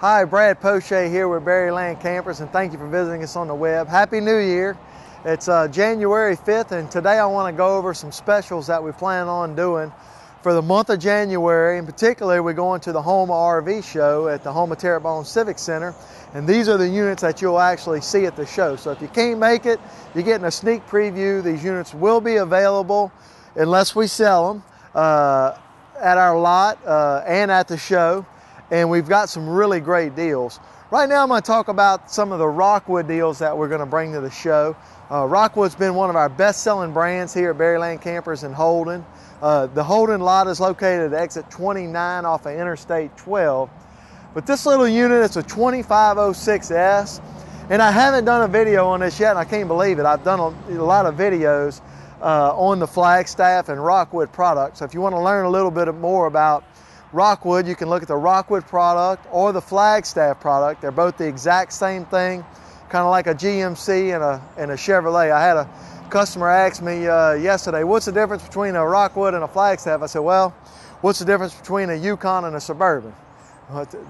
Hi, Brad Poche here with Berryland Campers, and thank you for visiting us on the web. Happy New Year. It's January 5th, and today I want to go over some specials that we plan on doing for the month of January. In particular, we're going to the Homa RV show at the Homa Terrebonne Civic Center, and these are the units that you'll actually see at the show. So if you can't make it, you're getting a sneak preview. These units will be available unless we sell them at our lot and at the show. And we've got some really great deals. Right now I'm going to talk about some of the Rockwood deals that we're going to bring to the show. Rockwood's been one of our best-selling brands here at Berryland Campers in Holden. The Holden lot is located at exit 29 off of Interstate 12. But this little unit, it's a 2506S, and I haven't done a video on this yet, and I can't believe it. I've done a lot of videos on the Flagstaff and Rockwood products. So if you want to learn a little bit more about Rockwood, you can look at the Rockwood product or the Flagstaff product. They're both the exact same thing, kind of like a GMC and a Chevrolet. I had a customer ask me yesterday, what's the difference between a Rockwood and a Flagstaff? I said, well, what's the difference between a Yukon and a Suburban?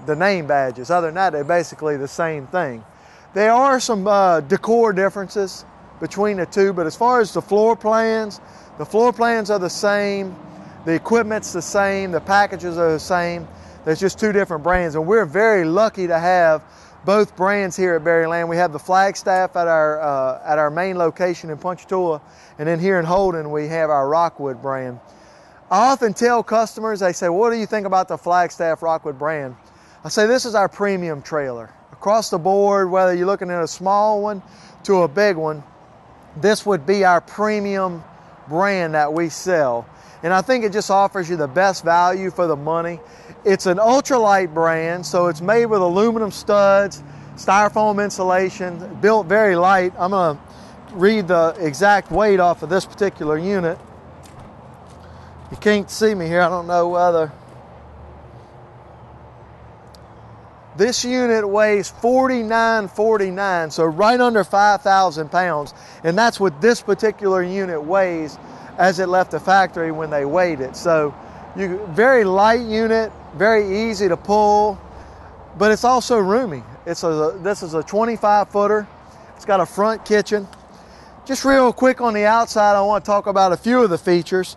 The name badges. Other than that, they're basically the same thing. There are some decor differences between the two, but as far as the floor plans are the same. The equipment's the same, the packages are the same. There's just two different brands, and we're very lucky to have both brands here at Berryland. We have the Flagstaff at our main location in Ponchatoula, and then here in Holden we have our Rockwood brand. I often tell customers, they say, what do you think about the Flagstaff Rockwood brand? I say, this is our premium trailer. Across the board, whether you're looking at a small one to a big one, this would be our premium brand that we sell. And I think it just offers you the best value for the money. It's an ultralight brand, so it's made with aluminum studs, styrofoam insulation, built very light. I'm going to read the exact weight off of this particular unit. You can't see me here, I don't know whether. This unit weighs 4949, so right under 5,000 pounds. And that's what this particular unit weighs as it left the factory when they weighed it. So very light unit, very easy to pull, but it's also roomy. This is a 25-footer. It's got a front kitchen. Just real quick on the outside, I want to talk about a few of the features.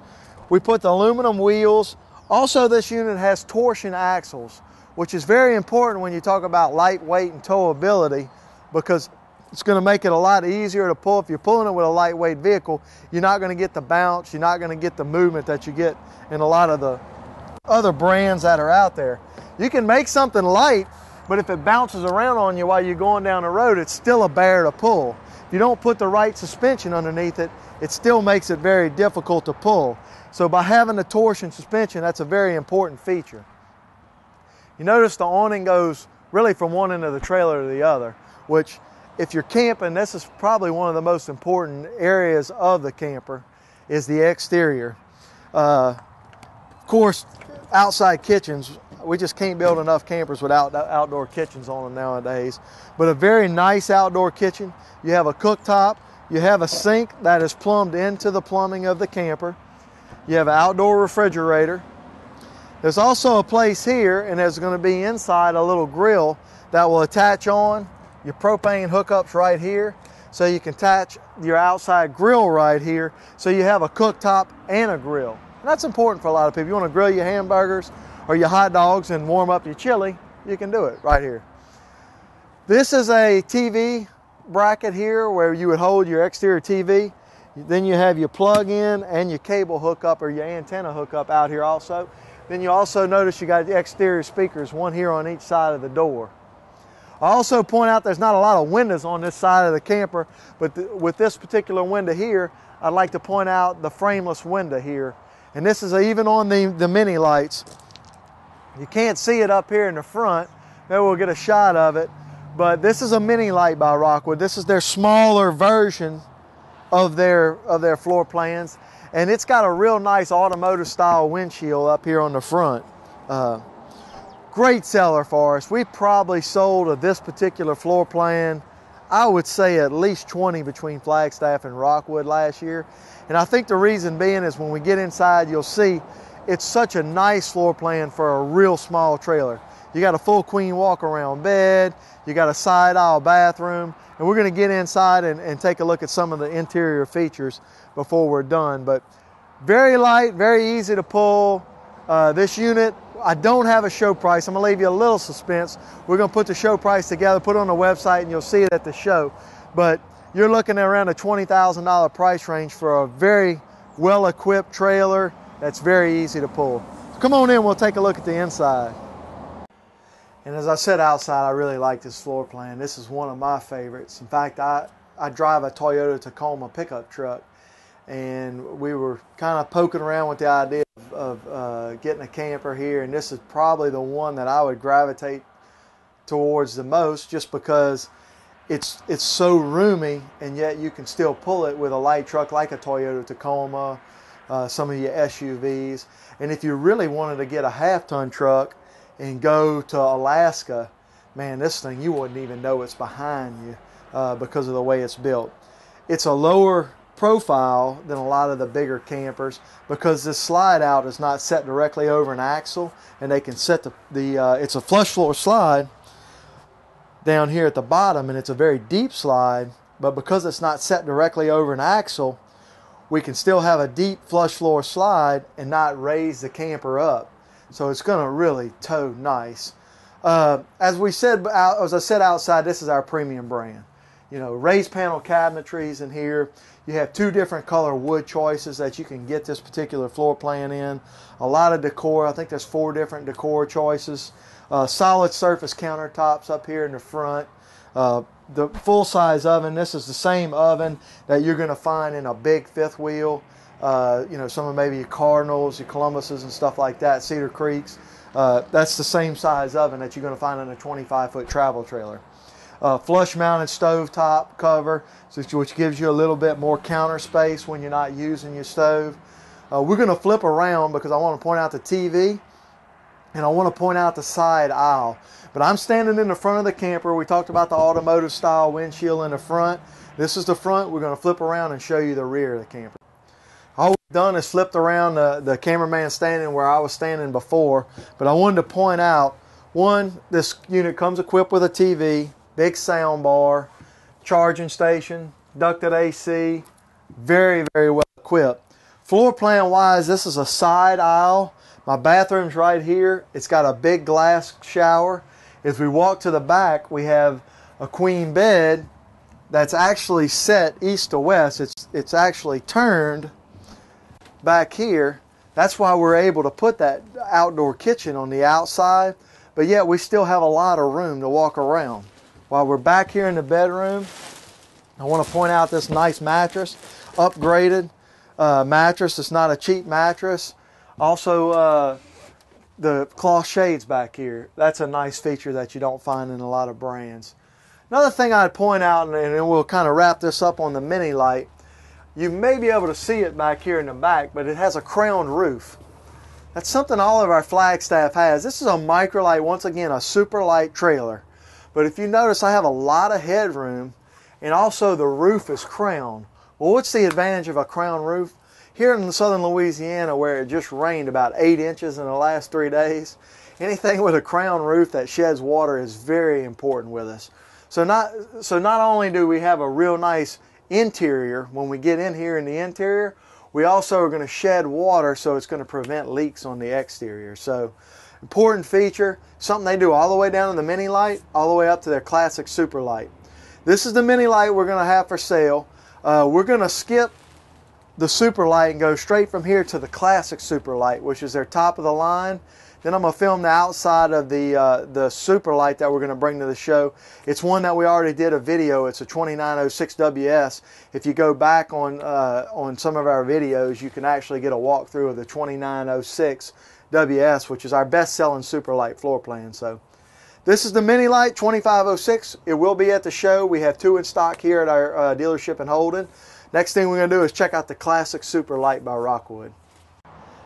We put the aluminum wheels. Also, this unit has torsion axles, which is very important when you talk about lightweight and towability, because it's going to make it a lot easier to pull. If you're pulling it with a lightweight vehicle, you're not going to get the bounce, you're not going to get the movement that you get in a lot of the other brands that are out there. You can make something light, but if it bounces around on you while you're going down the road, it's still a bear to pull. If you don't put the right suspension underneath it, it still makes it very difficult to pull. So by having the torsion suspension, that's a very important feature. You notice the awning goes really from one end of the trailer to the other, which if you're camping, this is probably one of the most important areas of the camper, is the exterior. Of course, outside kitchens, we just can't build enough campers without outdoor kitchens on them nowadays. But a very nice outdoor kitchen. You have a cooktop, you have a sink that is plumbed into the plumbing of the camper. You have an outdoor refrigerator. There's also a place here, and there's going to be inside a little grill that will attach on. Your propane hookups right here, so you can attach your outside grill right here, so you have a cooktop and a grill. And that's important for a lot of people. You want to grill your hamburgers or your hot dogs and warm up your chili, you can do it right here. This is a TV bracket here where you would hold your exterior TV. Then you have your plug-in and your cable hookup or your antenna hookup out here also. Then you also notice you got the exterior speakers, one here on each side of the door. I also point out there's not a lot of windows on this side of the camper, but with this particular window here, I'd like to point out the frameless window here. And this is even on the mini lights. You can't see it up here in the front. Maybe we'll get a shot of it. But this is a mini light by Rockwood. This is their smaller version of their floor plans. And it's got a real nice automotive style windshield up here on the front. Great seller for us. We probably sold of this particular floor plan, I would say at least 20 between Flagstaff and Rockwood last year. And I think the reason being is when we get inside, you'll see it's such a nice floor plan for a real small trailer. You got a full queen walk-around bed, you got a side aisle bathroom, and we're going to get inside and take a look at some of the interior features before we're done. But very light, very easy to pull. This unit, I don't have a show price. I'm going to leave you a little suspense. We're going to put the show price together, put it on the website, and you'll see it at the show. But you're looking at around a $20,000 price range for a very well-equipped trailer that's very easy to pull. So come on in, we'll take a look at the inside. And as I said outside, I really like this floor plan. This is one of my favorites. In fact, I drive a Toyota Tacoma pickup truck, and we were kind of poking around with the idea of getting a camper here, and this is probably the one that I would gravitate towards the most, just because it's so roomy, and yet you can still pull it with a light truck like a Toyota Tacoma, some of your SUVs. And if you really wanted to get a half-ton truck and go to Alaska, man, this thing, you wouldn't even know it's behind you because of the way it's built. It's a lower profile than a lot of the bigger campers because this slide out is not set directly over an axle, and they can set it's a flush floor slide down here at the bottom, and it's a very deep slide, but because it's not set directly over an axle, we can still have a deep flush floor slide and not raise the camper up. So it's going to really tow nice. As I said outside, this is our premium brand. You know, raised panel cabinetries in here. You have two different color wood choices that you can get this particular floor plan in. A lot of decor. I think there's 4 different decor choices. Solid surface countertops up here in the front. The full-size oven. This is the same oven that you're going to find in a big fifth wheel. You know, some of maybe your Cardinals, your Columbuses and stuff like that, Cedar Creeks. That's the same size oven that you're going to find in a 25-foot travel trailer. Flush mounted stove top cover, which gives you a little bit more counter space when you're not using your stove. We're going to flip around because I want to point out the TV and I want to point out the side aisle. But I'm standing in the front of the camper. We talked about the automotive style windshield in the front. This is the front. We're going to flip around and show you the rear of the camper. All we've done is flipped around the cameraman standing where I was standing before. But I wanted to point out, one, this unit comes equipped with a TV, big sound bar, charging station, ducted AC, very, very well equipped. Floor plan wise, this is a side aisle. My bathroom's right here. It's got a big glass shower. As we walk to the back, we have a queen bed that's actually set east to west. It's actually turned back here. That's why we're able to put that outdoor kitchen on the outside, but yet we still have a lot of room to walk around. While we're back here in the bedroom, I want to point out this nice mattress, upgraded mattress. It's not a cheap mattress. Also, the cloth shades back here. That's a nice feature that you don't find in a lot of brands. Another thing I'd point out, and we'll kind of wrap this up on the mini light, you may be able to see it back here in the back, but it has a crowned roof. That's something all of our Flagstaff has. This is a microlight, once again, a super light trailer. But if you notice, I have a lot of headroom, and also the roof is crowned. Well, what's the advantage of a crown roof? Here in southern Louisiana, where it just rained about 8 inches in the last 3 days, anything with a crown roof that sheds water is very important with us. So not only do we have a real nice interior when we get in here in the interior, we also are going to shed water, so it's going to prevent leaks on the exterior. So important feature, something they do all the way down to the mini light, all the way up to their classic super light. This is the mini light we're going to have for sale. We're going to skip the super light and go straight from here to the classic super light, which is their top of the line. Then I'm going to film the outside of the super light that we're going to bring to the show. It's one that we already did a video. It's a 2906 WS. If you go back on some of our videos, you can actually get a walkthrough of the 2906 WS, which is our best-selling super light floor plan. So this is the mini light 2506. It will be at the show. We have 2 in stock here at our dealership in Holden. Next thing we're going to do is check out the classic super light by Rockwood.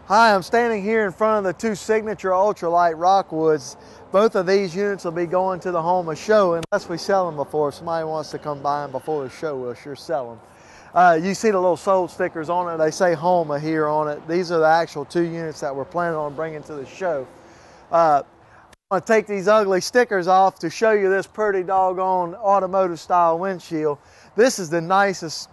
Hi, I'm standing here in front of the 2 signature ultralight Rockwoods. Both of these units will be going to the Homa show unless we sell them before. If somebody wants to come buy them before the show, we'll sure sell You see the little sold stickers on it. They say Homa here on it. These are the actual 2 units that we're planning on bringing to the show. I'm going to take these ugly stickers off to show you this pretty doggone automotive style windshield. This is the nicest.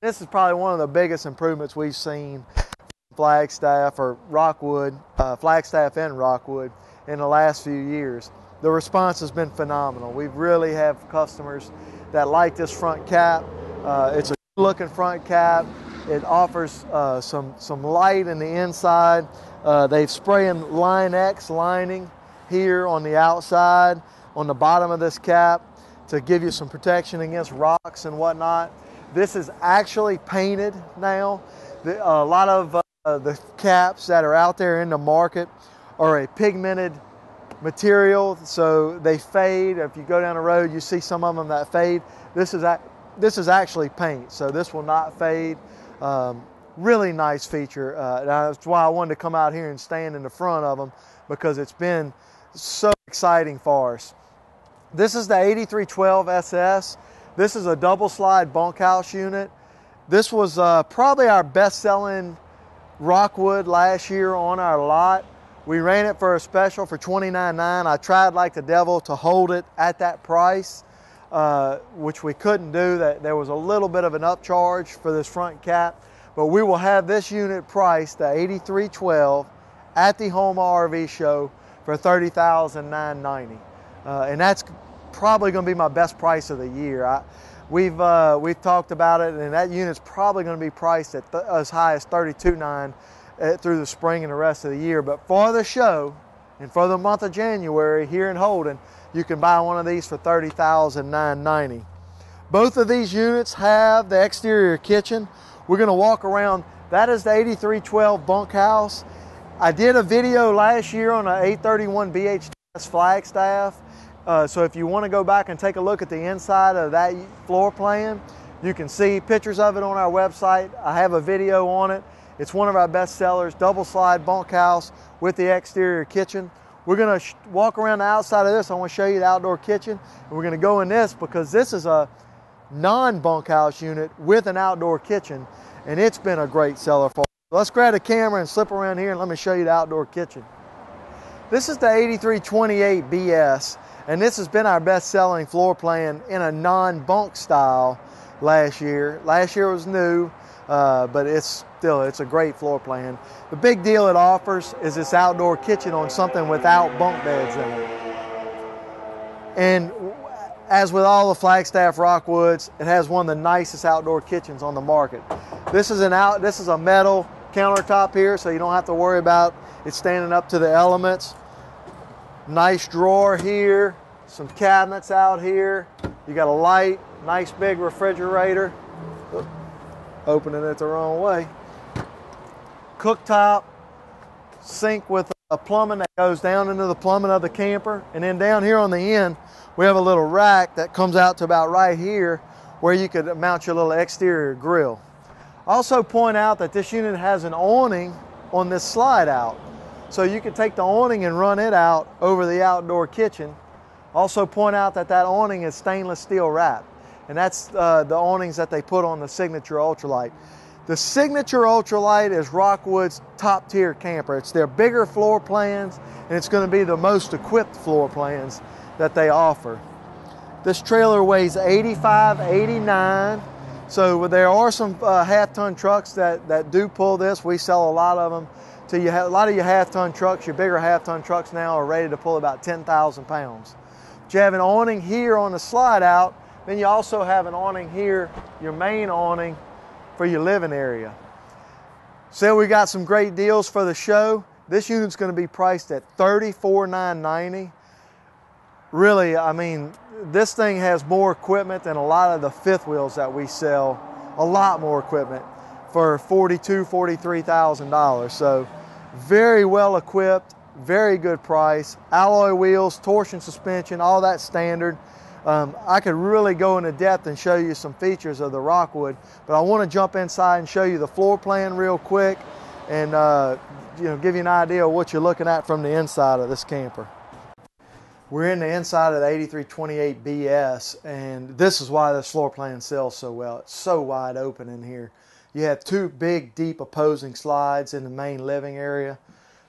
This is probably one of the biggest improvements we've seen from Flagstaff or Rockwood, Flagstaff and Rockwood in the last few years. The response has been phenomenal. We really have customers that like this front cap. It's a good looking front cap. It offers some light in the inside. They've spraying Line X lining here on the outside, on the bottom of this cap, to give you some protection against rocks and whatnot. This is actually painted now. A lot of the caps that are out there in the market are a pigmented material, so they fade. If you go down the road, you see some of them that fade. This is actually paint, so this will not fade. Really nice feature. That's why I wanted to come out here and stand in the front of them, because it's been so exciting for us. This is the 8312 SS. This is a double slide bunkhouse unit. This was probably our best selling Rockwood last year on our lot. We ran it for a special for $29.9. I tried like the devil to hold it at that price, which we couldn't do. There was a little bit of an upcharge for this front cap, but we will have this unit priced, the 8312, at the Homa RV show for $30,990. And that's probably going to be my best price of the year. We've talked about it, and that unit's probably going to be priced at as high as $32,900 through the spring and the rest of the year. But for the show and for the month of January here in Holden, you can buy one of these for $30,990. Both of these units have the exterior kitchen. We're going to walk around. That is the 8312 bunkhouse. I did a video last year on an 831 BHS Flagstaff. So if you want to go back and take a look at the inside of that floor plan, you can see pictures of it on our website. I have a video on it. It's one of our best sellers, double slide bunkhouse with the exterior kitchen. We're going to walk around the outside of this. I want to show you the outdoor kitchen. And we're going to go in this because this is a non-bunkhouse unit with an outdoor kitchen, and it's been a great seller for us. Let's grab the camera and slip around here and let me show you the outdoor kitchen. This is the 8328 BS, and this has been our best selling floor plan in a non-bunk style last year. Last year was new, but it's a great floor plan. The big deal it offers is this outdoor kitchen on something without bunk beds in it. And as with all the Flagstaff Rockwoods, it has one of the nicest outdoor kitchens on the market. This is a metal countertop here, so you don't have to worry about it standing up to the elements. Nice drawer here, some cabinets out here. You got a light, nice big refrigerator. Opening it the wrong way. Cooktop, sink with a plumbing that goes down into the plumbing of the camper. And then down here on the end, we have a little rack that comes out to about right here where you could mount your little exterior grill. Also point out that this unit has an awning on this slide out. So you can take the awning and run it out over the outdoor kitchen. Also point out that that awning is stainless steel wrap. And that's the awnings that they put on the Signature Ultralight. The Signature Ultralight is Rockwood's top tier camper. It's their bigger floor plans, and it's going to be the most equipped floor plans that they offer. This trailer weighs 85, 89. So there are some half-ton trucks that do pull this. We sell a lot of them. A lot of your half-ton trucks, your bigger half-ton trucks now are ready to pull about 10,000 pounds. But you have an awning here on the slide out. Then you also have an awning here, your main awning for your living area. So we got some great deals for the show. This unit's going to be priced at $34,990. Really, I mean, this thing has more equipment than a lot of the fifth wheels that we sell. A lot more equipment for $42,000, $43,000. So very well equipped, very good price. Alloy wheels, torsion suspension, all that standard. I could really go into depth and show you some features of the Rockwood, but I want to jump inside and show you the floor plan real quick and give you an idea of what you're looking at from the inside of this camper. We're in the inside of the 8328 BS, and this is why this floor plan sells so well. It's so wide open in here. You have two big, deep opposing slides in the main living area.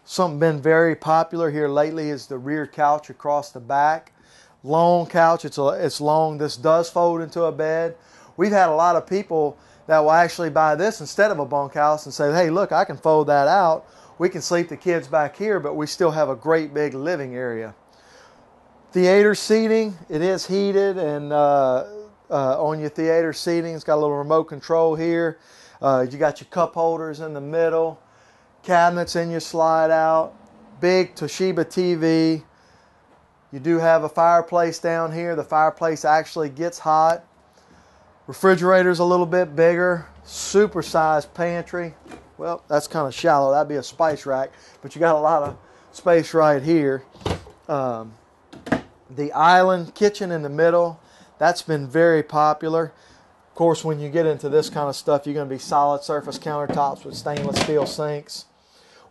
Something been very popular here lately is the rear couch across the back. Long couch, it's long. This does fold into a bed. We've had a lot of people that will actually buy this instead of a bunkhouse and say, hey, look, I can fold that out. We can sleep the kids back here, but we still have a great big living area. Theater seating, it is heated, and on your theater seating, it's got a little remote control here. You got your cup holders in the middle, cabinets in your slide out, big Toshiba TV. You do have a fireplace down here. The fireplace actually gets hot. Refrigerator's a little bit bigger, super sized pantry. Well, that's kind of shallow. That'd be a spice rack, but you got a lot of space right here. The island kitchen in the middle, that's been very popular. Of course, when you get into this kind of stuff, you're going to be solid surface countertops with stainless steel sinks.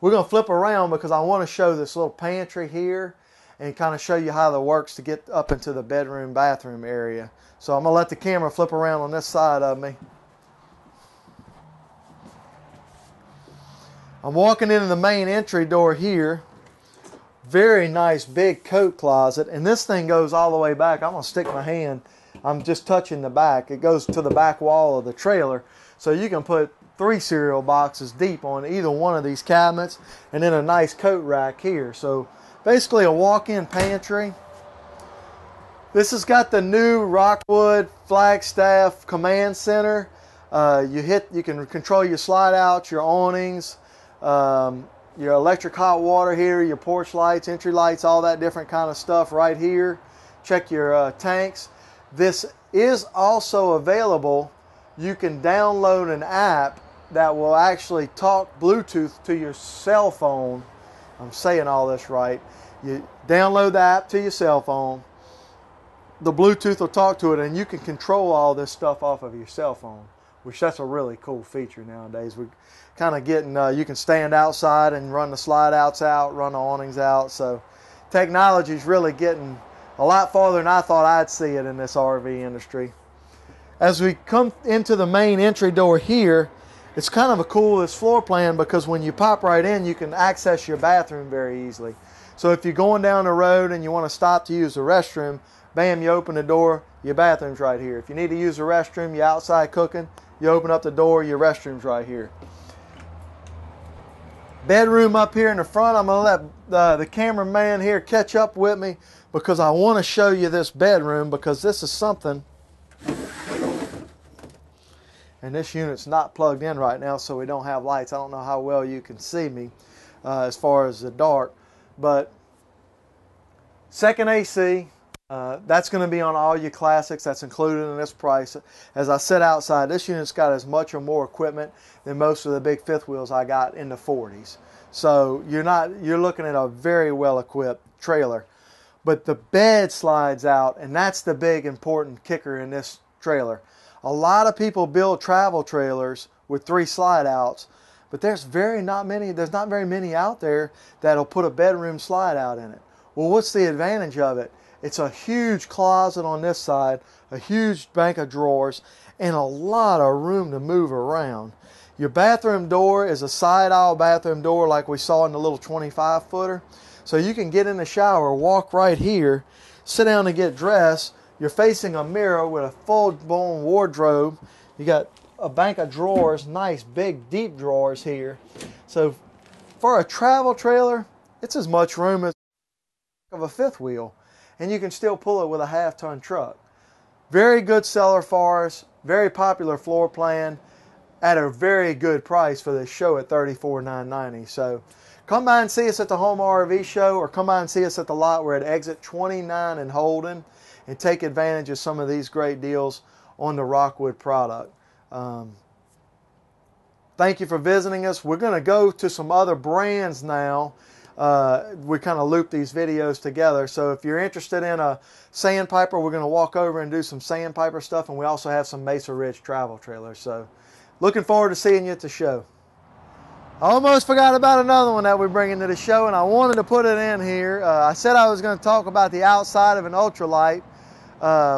We're going to flip around because I want to show this little pantry here and kind of show you how that works to get up into the bedroom, bathroom area. So I'm going to let the camera flip around on this side of me. I'm walking into the main entry door here. Very nice big coat closet, and this thing goes all the way back. I'm going to stick my hand. I'm just touching the back. It goes to the back wall of the trailer. So you can put 3 cereal boxes deep on either one of these cabinets, and then a nice coat rack here. So basically a walk-in pantry. This has got the new Rockwood Flagstaff Command Center. You can control your slide outs, your awnings, your electric hot water here, your porch lights, entry lights, all that different kind of stuff right here. Check your tanks. This is also available. You can download an app that will actually talk Bluetooth to your cell phone. I'm saying all this right. You download the app to your cell phone. The Bluetooth will talk to it, and you can control all this stuff off of your cell phone, which that's a really cool feature nowadays. We're kind of getting, you can stand outside and run the slide outs out, run the awnings out. So technology is really getting a lot farther than I thought I'd see it in this RV industry. As we come into the main entry door here, it's kind of a cool this floor plan because when you pop right in, you can access your bathroom very easily. So if you're going down the road and you want to stop to use the restroom, bam, you open the door, your bathroom's right here. If you need to use the restroom, you're outside cooking, you open up the door, your restroom's right here. Bedroom up here in the front. I'm going to let the cameraman here catch up with me because I want to show you this bedroom because this is something. And this unit's not plugged in right now, so we don't have lights. I don't know how well you can see me as far as the dark. But second AC, that's going to be on all your classics. That's included in this price. As I said outside, this unit's got as much or more equipment than most of the big fifth wheels I got in the 40s. So you're looking at a very well equipped trailer. But the bed slides out, and that's the big important kicker in this trailer. A lot of people build travel trailers with 3 slide outs, but there's not very many out there that'll put a bedroom slide out in it. Well, what's the advantage of it? It's a huge closet on this side, a huge bank of drawers, and a lot of room to move around. Your bathroom door is a side aisle bathroom door like we saw in the little 25-footer. So you can get in the shower, walk right here, sit down and get dressed. You're facing a mirror with a full-blown wardrobe. You got a bank of drawers, nice big deep drawers here. So for a travel trailer, it's as much room as a fifth wheel. And you can still pull it with a half-ton truck. Very good seller for us, very popular floor plan at a very good price for this show at $34,990. So come by and see us at the Home RV Show or come by and see us at the lot. We're at exit 29 in Holden and take advantage of some of these great deals on the Rockwood product. Thank you for visiting us. We're going to go to some other brands now. We kind of loop these videos together. So if you're interested in a sandpiper, we're going to walk over and do some sandpiper stuff. And we also have some Mesa Ridge travel trailers. So looking forward to seeing you at the show. I almost forgot about another one that we're bringing to the show, and I wanted to put it in here. I said I was going to talk about the outside of an ultralight,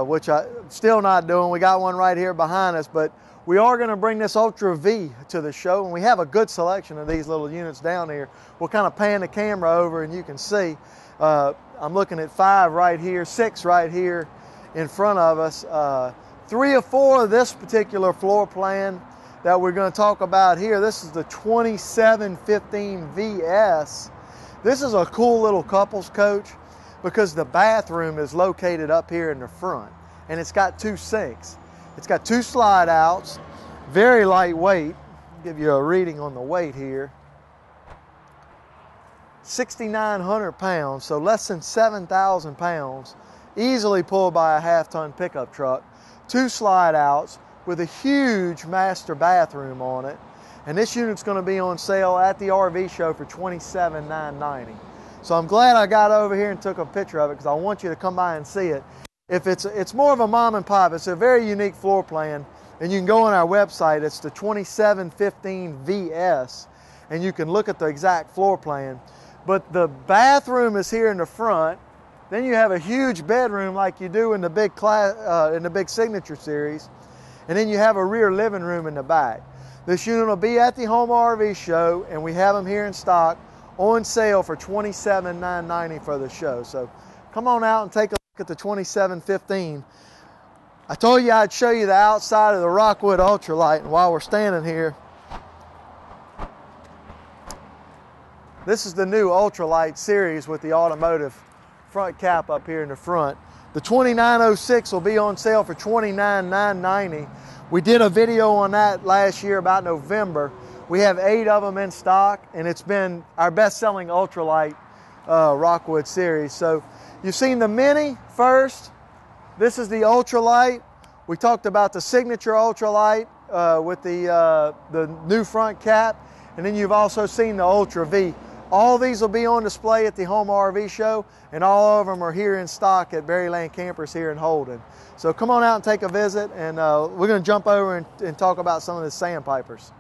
which I'm still not doing. We got one right here behind us, but we are going to bring this Ultra V to the show, and we have a good selection of these little units down here. We'll kind of pan the camera over, and you can see. I'm looking at 5 right here, 6 right here in front of us. 3 or 4 of this particular floor plan that we're going to talk about here. This is the 2715 VS. This is a cool little couples coach because the bathroom is located up here in the front, and it's got 2 sinks. It's got 2 slide outs, very lightweight. I'll give you a reading on the weight here. 6,900 pounds, so less than 7,000 pounds, easily pulled by a half-ton pickup truck. 2 slide outs with a huge master bathroom on it. And this unit's going to be on sale at the RV show for $27,990. So I'm glad I got over here and took a picture of it because I want you to come by and see it. If it's more of a mom and pop, it's a very unique floor plan, and you can go on our website. It's the 2715 VS, and you can look at the exact floor plan. But the bathroom is here in the front. Then you have a huge bedroom like you do in the big Signature Series. And then you have a rear living room in the back. This unit will be at the home RV show, and we have them here in stock on sale for $27,990 for the show. So come on out and take a look at the 2715. I told you I'd show you the outside of the Rockwood Ultralight, and while we're standing here, this is the new Ultralight series with the automotive front cap up here in the front. The 2906 will be on sale for $29,990. We did a video on that last year about November. We have 8 of them in stock, and it's been our best-selling ultralight Rockwood series. So you've seen the Mini first. This is the ultralight. We talked about the Signature ultralight with the new front cap, and then you've also seen the Ultra V. All these will be on display at the home RV show, and all of them are here in stock at Berryland Campers here in Holden. So come on out and take a visit, and we're going to jump over and talk about some of the sandpipers.